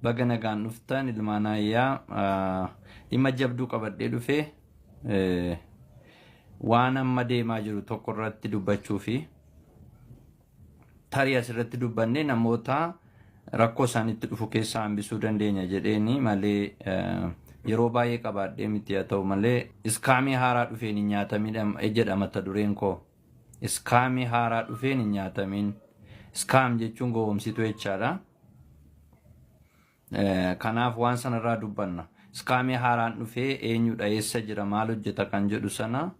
Bagana gaan dhuftan ilmaan ayyaa dhimma jabduu qabadhee dhufee waan amma deemaa jiru tokko irratti dubbachuu fi tarii asirratti dubbanne namoota rakkoo isaanitti dhufu keessaa hambisuu dandeenya jedheeni malee yeroo baay'ee qabadhee miti haa ta'u malee iskaamii haaraa dhufeen hin nyaatamin jedha mata dureen koo. Iskaamii haaraa dhufeen hin nyaatamin. Iskaam jechuun gowwoomsituu jechaadha. Kanaaf waan sanarraa dubbanna. Iskaamii haaraan dhufee eenyudha eessa jira maal hojjeta kan jedhu sana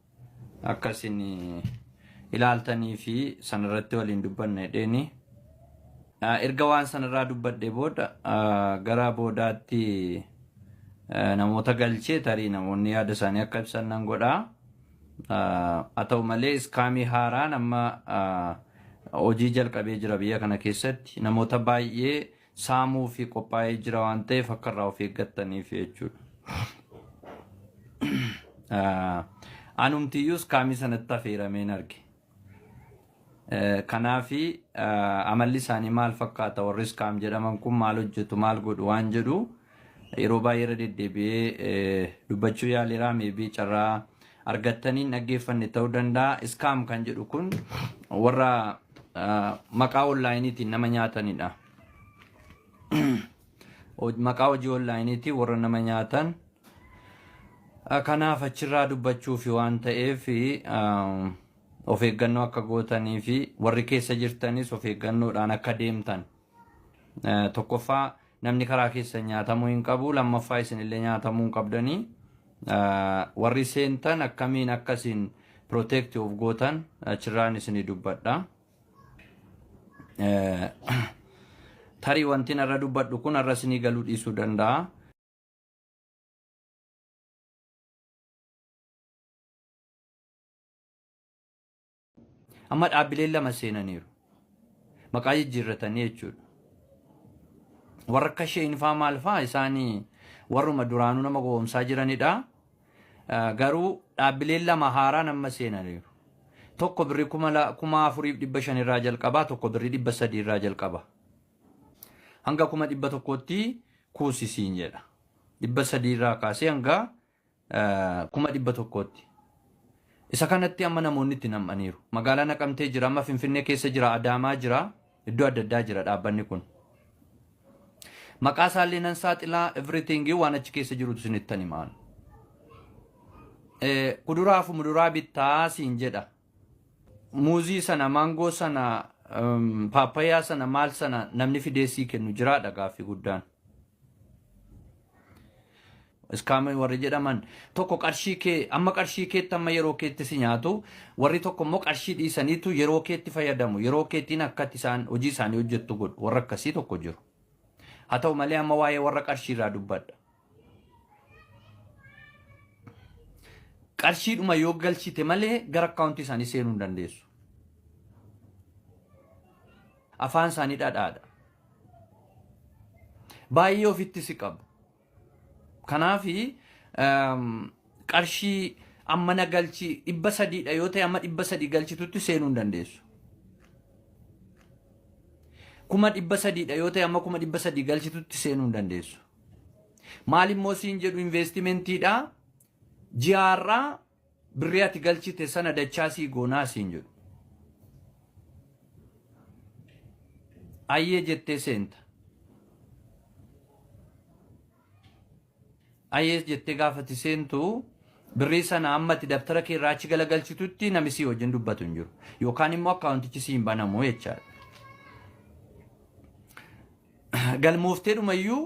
akkasin ilaaltanii fi sanarratti waliin dubbanna jedheeni. Erga waan sanarraa dubbadhee booda gara boodaatti namoota galchee tarii namoonni yaada isaanii akka ibsan nan godhaa. Haa ta'u malee iskaamii haaraan amma hojii jalqabee jira biyya kana keessatti namoota baay'ee saamuu fi qophaa'ee jira waan ta'eef akka irraa of eeggataniif jechuudha. Anumtiyyuu iskaamii sanatti affeerameen arge. Kanaafi amalli isaanii maal fakkaata warri iskaam jedhaman kun maal hojjetu maal godhu waan jedhu yeroo baay'ee irra deddeebi'ee dubbachuu yaaleeraa meebii carraa argattaniin dhaggeeffanne ta'uu danda'a. Iskaam kan jedhu kun warra maqaa onlaayiniitiin nama nyaatanidha. Maqaa hojii onlaayiniitiin warra nama nyaatan. Kanaaf achirraa dubbachuu fi waan ta'eef of eeggannoo akka gootanii fi warri keessa jirtanis of eeggannoodhaan akka deemtan. Tokkoffaa namni karaa keessa nyaatamuu hin qabu, lammaffaa isinillee nyaatamuu hin qabdanii. Warri seentan akkamiin akkasiin protect of gootan achirraan isinii dubbadha. Tarii wanti narra dubbadhu kun har'a isinii galuu dhiisuu danda'a. Amma dhaabbileen lama seenaniiru. Maqaa jijjiirratanii jechuudha. Warra akka isheen faa maal faa isaanii warruma duraanuu nama gowwoomsaa jiranidha. Garuu dhaabbileen lama haaraan amma seenaniiru. Tokko birrii 4,500 irraa jalqabaa, tokko birrii 300 irraa jalqaba. Hanga 1,100tti kuusisiin jedha. 300 irraa kaasee hanga 1,100tti. Isa kanatti amma namoonni itti nam'aniiru. Magaalaa Naqamtee jira, amma Finfinnee keessa jira, Adaamaa jira, iddoo adda addaa jira dhaabbanni kun. Maqaa isaallee nan saaxilaa everything waan achi keessa jirutu isinittan himaan. Kuduraa fi muduraa bittaa siin jedha. Muuzii sana, maangoo sana, paappayaa sana, maal sana namni fideessii kennu jiraadha gaaffii guddaan. Iskaamii warri jedhaman tokko qarshii kee amma qarshii keetti amma yeroo keetti si nyaatu warri tokko immoo qarshii dhiisaniitu yeroo keetti fayyadamu yeroo keettiin akkatti isaan hojii isaanii hojjettu godhu warra akkasii tokko jiru. Haa ta'u malee amma waa'ee warra qarshii irraa dubbadha. Qarshiidhuma yoo galchite malee gara akkaawuntii isaanii seenuu hin dandeessu. Afaan isaanii dhadhaadha. Baay'ee ofitti si qabu. Kanaafi qarshii amma na galchi 300dha yoo ta'e amma 300 galchitutti seenuu hin dandeessu. 300dha yoo ta'e amma 300 galchitutti seenuu hin dandeessu. Maal immoo siin jedhu investimentiidha. Ji'aarraa birrii ati galchite sana dachaa sii goonaa siin jedhu. Ayyee jettee seenta. Ayyee jettee gaafati seentu birrii sana amma ati daftara kee irraa achi galagalchitutti namni sii wajjin dubbatu hin jiru. Yookaan immoo akkaawuntichi sii hin banamu jechaadha. Galmooftee dhumayyuu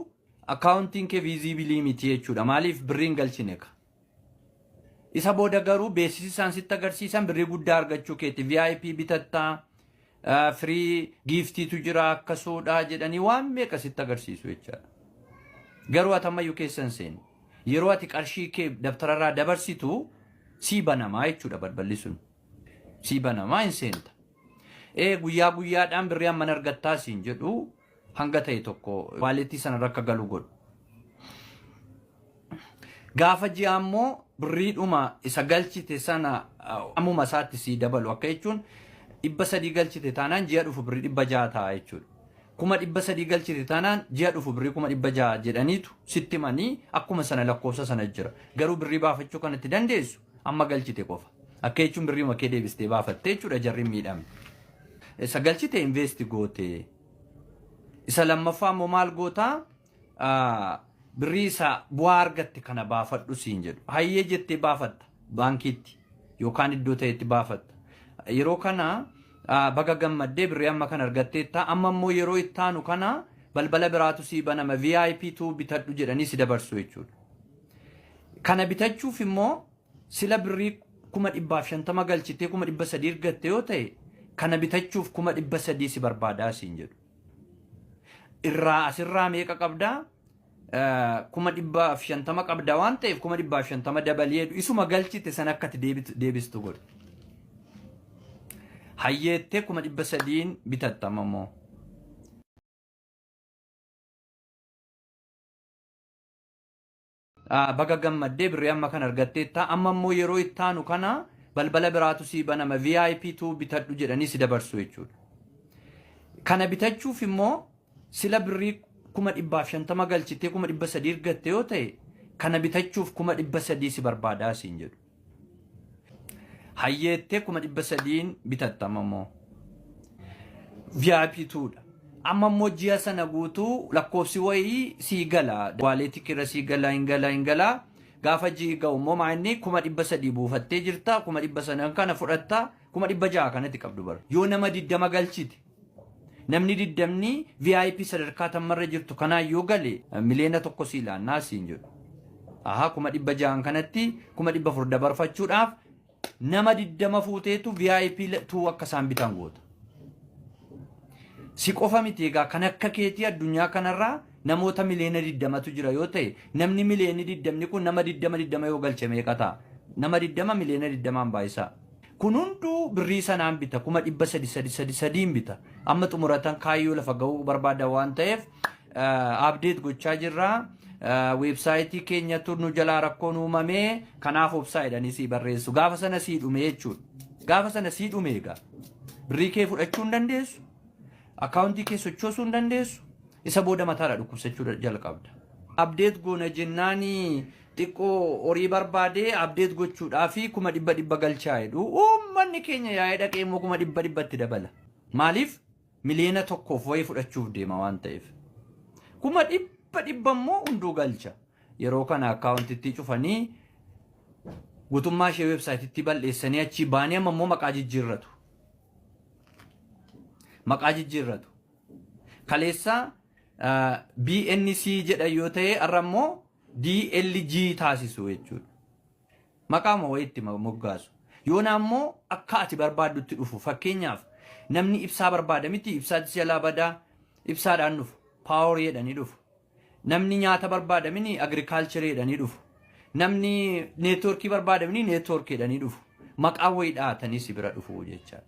akkaawuntiin kee viiziibilii miti jechuudha. Maaliif birriin galchine ka? Isa booda garuu beeksisi isaan sitti agarsiisan birrii guddaa argachuu keetti VIP bitattaa free giftiitu jira akkasuudha jedhanii waan meeqa sitti agarsiisu jechaadha. Garuu ati ammayyuu keessan seeni. Yeroo ati qarshii kee daftararraa dabarsitu sii banamaa jechuudha balballi sun. Sii banamaa hin seenta. Guyyaa guyyaadhaan birrii amma argattaa siin jedhu hanga ta'e tokko waaleetii sana akka galu godhu. Gaafa ji'a ammoo birriidhuma isa galchite sana ammuma isaatti sii dabalu akka jechuun 300 galchite taanaan ji'a dhufu birrii 600 ta'a jechuudha. kuma 300 galchite taanaan ji'a dhufu birrii 600 jedhaniitu sitti manii akkuma sana lakkoofsa sana jira. Garuu birrii baafachuu kanatti dandeessu amma galchite qofa. Akka jechuun birrii makee deebistee baafattee jechuudha jarri miidhamne. Isa galchite investi goote. Isa lammaffaa immoo maal gootaa? Birrii isa bu'aa argatte kana baafadhu siin jedhu. Hayyee jettee baafatta baankiitti yookaan iddoo ta'etti baafatta. Yeroo kana baga gammaddee birrii amma kan argatteetta amma immoo yeroo ittaanu kana balbala biraatu sii banama VIP2 bitadhu jedhanii si dabarsu jechuudha. Kana bitachuuf immoo sila birrii 150 galchitee 300 argatte yoo ta'e kana bitachuuf 300 si barbaadaa siin jedhu. Irraa asirraa meeqa qabdaa? 150 qabda waan ta'eef 150 dabalee isuma galchite san akkati deebistu godhu. Hayyeettee 300 bitattama immoo. Baga gammaddee birrii amma kan argatteetta amma immoo yeroo ittaanu kana balbala biraatu sii banama VIP2 bitadhu jedhanii si dabarsu jechuudha. Kana bitachuuf immoo sila birrii 150 galchitee 300 argatte yoo ta'e kana bitachuuf 300 si barbaadaa siin jedhu. Hayyeettee 300 bitattama immoo. VIP2dha. Amma immoo ji'a sana guutuu lakkoofsi wayii sii gala. Waaleetii kira sii gala hin gala. Gaafa ji'i ga'u immoo maanni 300 buufattee jirta 300 kana fudhatta 600 kanatti qabdu bara. Yoo nama 20 galchite namni 20 VIP sadarkaa tammarra jirtu kanaa yoo gale miliyoona tokko sii laannaa siin jedhu. 600 kanatti 400 dabarfachuudhaaf nama 20 fuuteetu VIP tu akka isaan bitan goota. Si qofa miti egaa kan akka keetii addunyaa kanarraa namoota miliyoona 20tu jira yoo ta'e namni miliyoona 20 kun nama 20 yoo galche meeqa ta'a? Nama 20 miliyoona 20 baay'isaa. Kun hunduu birrii sanaan bita 300 bita. Amma xumuratan kaayyoo lafa ga'uu barbaada waan ta'eef update gochaa jirra. Websaayitii keenyatu nu jalaa rakkoon uumamee kanaaf websaayidhanii si barreessu. Gaafa sana sii dhume jechuudha. Gaafa sana sii dhume egaa birrii kee fudhachuu hin dandeessu. Akaawuntii kee sochoosuu hin dandeessu. Isa booda mataadha dhukkubsachuu jalqabda. Update goona jennaanii xiqqoo horii barbaadee update gochuudhaaf 100 galchaa jedhu uummanni keenya yaa'ee dhaqee immoo 100 dabala. Maaliif miliyoona tokkoof wayii fudhachuuf deema waan ta'eef. 100 immoo hunduu galcha. Yeroo kana akaawuntiitti cufanii guutummaa ishee websaayitiitti balleessanii achi baanii amma immoo maqaa jijjiirratu. Maqaa jijjiirratu. Kaleessa BNC jedha yoo ta'e har'a immoo DLG taasisu jechuudha. Maqaa moo wayitti moggaasu. Yoona ammoo akka ati barbaaddutti dhufu. Fakkeenyaaf namni ibsaa barbaada miti ibsaatti jalaa badaa ibsaadhaan dhufu. Power jedhanii dhufu. Namni nyaata barbaada mini agriculture jedhanii dhufu. Namni networkii barbaada mini network jedhanii dhufu. Maqaa wayii dhaatanii si bira dhufu jechaadha.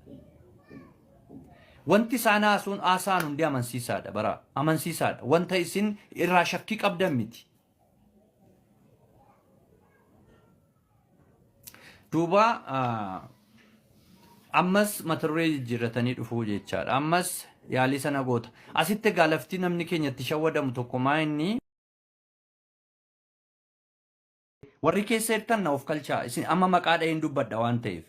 Wanti isaan haasaan hundi amansiisaadha bara. Amansiisaadha. Wanta isin irraa shakkii qabdan miti. Duuba ammas mata duree jijjiirratanii dhufuu jechaadha. Ammas yaalii sana goota. Asitti gaalaftii namni keenyatti shawwadamu tokko maa inni warri keessa hirtan na of kalchaa. Isin amma maqaa dha'een dubbadha waan ta'eef.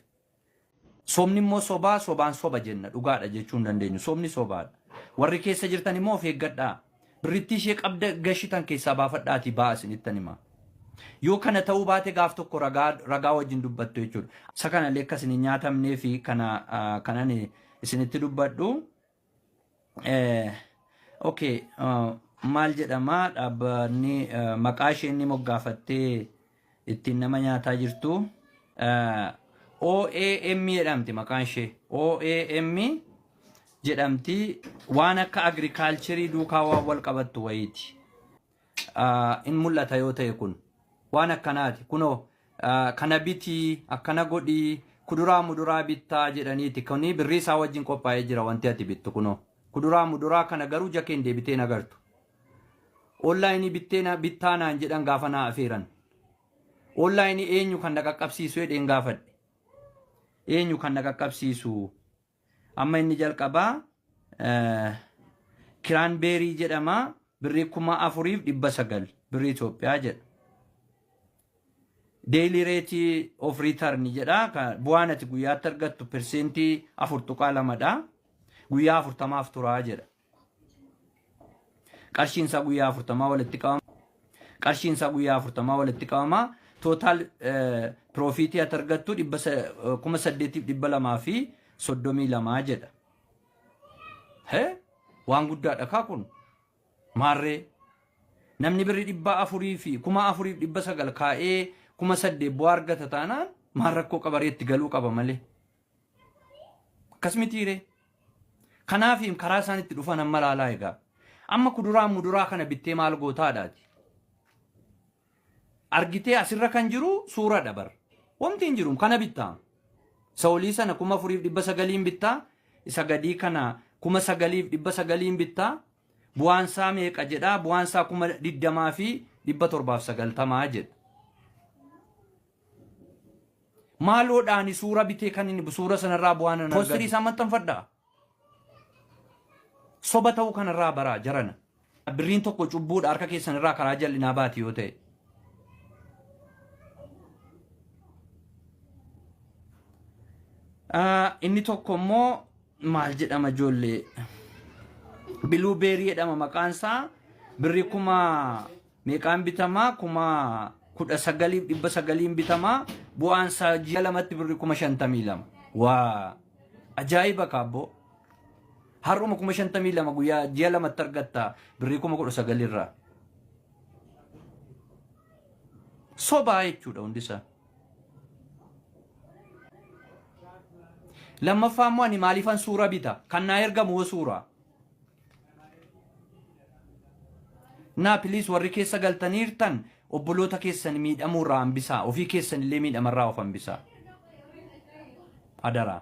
Soomni immoo sobaa sobaan soba jenna dhugaadha jechuu hin dandeenyu. Soomni sobaadha. Warri keessa jirtan immoo of eeggadhaa. Birrittii ishee qabda gashitan keessaa baafadhaatii ba'a isinittan himaa. Yoo kana ta'uu baate gaaf tokko ragaa wajjin dubbattu jechuudha. Isa kanallee akka isin hin nyaatamnee fi kanan isinitti dubbadhu. Okay, maal jedhama dhaabbanni maqaa ishee inni moggaafattee ittiin nama nyaataa jirtu. OAM jedhamti maqaan ishee. OAM jedhamti waan akka agriculture duukaa waan wal qabattu wayiiti. In mul'ata yoo ta'e kun. Waan akkanaati kunoo kana bitii akkana godhii kuduraa muduraa bittaa jedhaniiti kuni birrii isaa wajjin qophaa'ee jira wanti ati bittu kunoo kuduraa muduraa kana garuu jakeen deebitee nagartu online bittaa naan jedhan gaafa naa afeeran online eenyu kan naqaqqabsiisu jedheen gaafadhe eenyu kan naqaqqabsiisu amma inni jalqabaa kiraanbeerii jedhama birrii 4,900 birrii Itoophiyaa jedha. Daily rate of return jedha bu'aan ati guyyaatti argattu persentii 4.2dha. Guyyaa 40 turaa jedha. Qarshiin isaa guyyaa 40 walitti qabama. Qarshiin isaa guyyaa 40 walitti qabama. Total profitii ati argattu 8,200 fi 32 jedha. Waan guddaadha kaa kun. Maarree namni birrii 400 fi 4,900 kaa'ee 8,000 bu'aa argata taanaan maal rakkoo qabareetti galuu qaba malee. Akkasumitiiree. Kanaaf karaa isaan itti dhufan amma laalaa egaa. Amma kuduraa muduraa kana bittee maal gootaadhaati. Argitee asirra kan jiru suura dabar. Wanti hin jiru kana bittaa. Saawolii sana 4,900 bittaa. Isa gadii kana 9,900 bittaa. Bu'aan isaa meeqa jedhaa? Bu'aan isaa 20,000 fi 790 jedha. Maaloodhaan suura bitee kan inni suura sanarraa bu'aan hin argatu. Poosterii isaa maxxanfadhaa. Soba ta'uu kanarraa baraa jarana. Birriin tokko cubbuudha harka keessanirraa karaa jal'inaa baati yoo ta'e. Inni tokko immoo maal jedhama ijoollee? Blueberry jedhama maqaan isaa. Birrii meeqaan bitamaa? 19,900 bitamaa. Bu'aan isaa ji'a lamatti birrii 52,000. Waa ajaa'iba kaabboo. Har'uma 52 guyyaa ji'a lamatti argatta birrii 19,000 irraa. Sobaa jechuudha hundisaa. Lammaffaa immoo ani maaliifan suura bita? Kan naa ergamu suuraa. Naa piliis warri keessa galtaniirtan obboloota keessan miidhamuurraa hambisaa. Ofii keessan illee miidhamarraa of hambisaa. Adaraa.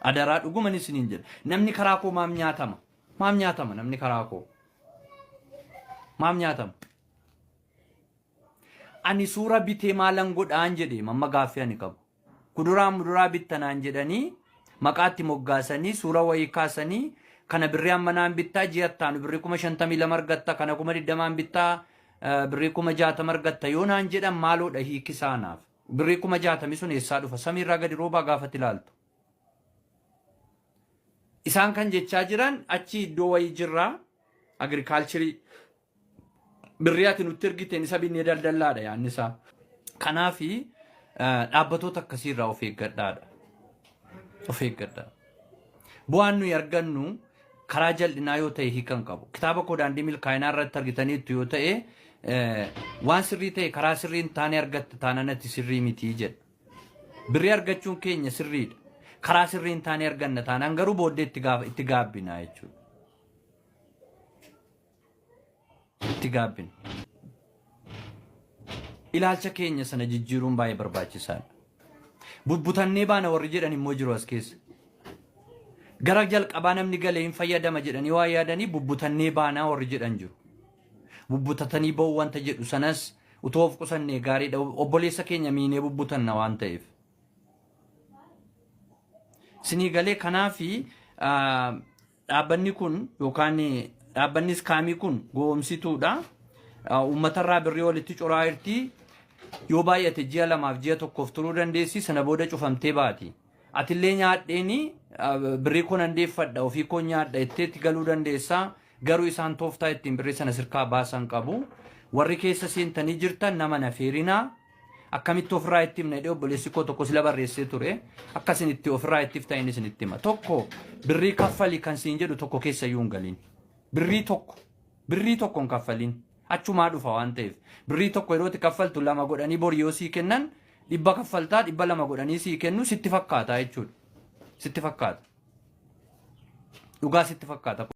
Adaraa dhuguman isiniin jedha. Namni karaa koo maam nyaatama? Maam nyaatama namni karaa koo? Maam nyaatama? Ani suura bitee maalan godhaan jedhee mamma gaaffii ani qabu. Kuduraa muduraa bittanaan jedhanii maqaatti moggaasanii suura wayii kaasanii kana birrii ammanaan bittaa ji'attaan birrii 52,000 argatta kana 20,000 bittaa birrii 60,000 argatta yoo naan jedhan maaloodha hiikisaanaaf. Birrii 60,000 sun eessaa dhufa? Samiirraa gadi roobaa gaafatti ilaaltu. Isaan kan jechaa jiran achi iddoo wayii jirraa agirikaalchirii birrii ati nutti ergiteen isa binnee daldallaadha yaannisaa. Kanaafi dhaabbatoota akkasiirraa of eeggadhaadha. Of eeggadhaa. Bu'aan nuyi argannu karaa jal'inaa yoo ta'e hiikan qabu. Kitaaba koo daandii milkaa'inaa irratti argitaniitu yoo ta'e waan sirrii ta'e karaa sirriin taane argatte taananatti sirrii mitii jedha. Birrii argachuun keenya sirriidha. Karaa sirriin taane arganna taanaan garuu booddee itti gaabbina jechuudha. Itti gaabbina. Ilaalcha keenya sana jijjiiruun baay'ee barbaachisaadha. Bubbutannee baana warri jedhan immoo jiru as keessa. Gara jalqabaa namni galee hin fayyadama jedhanii waa yaadanii bubbutannee baanaa warri jedhan jiru. Bubbutatanii ba'uu wanta jedhu sanas utoo of qusannee gaariidha. Obboleessa keenya miinee bubbutanna waan ta'eef. Sinii galee kanaafi dhaabbanni kun yookaan dhaabbanni iskaamii kun goomsituudha. Uummatarraa birrii walitti coraa jirti. Yoo baay'ate ji'a lamaaf ji'a tokkoof turuu dandeessi sana booda cufamtee baati. Atillee nyaadheeni birrii kun handeeffadha ofii koo nyaadha itteetti galuu dandeessaa. Garuu isaan tooftaa ittiin birrii sana sirkaa baasan qabu. Warri keessa seentanii jirtan nama nafeerinaa. Akkamitti ofirraa itti himna jedhee obboleessi koo tokko sila barreessee ture. Akkasin itti ofirraa itti fita'iin isin itti hima. Tokko birrii kaffalii kan siin jedhu tokko keessa iyyuu hin galiin. Birrii tokko hin kaffaliin. Achumaa dhufa waan ta'eef. Birrii tokko yeroo itti kaffaltu 2 godhanii borii yoo sii kennan 100 kaffaltaa 200 godhanii sii kennu sitti fakkaata jechuudha. Sitti fakkaata. Dhugaa sitti fakkaata.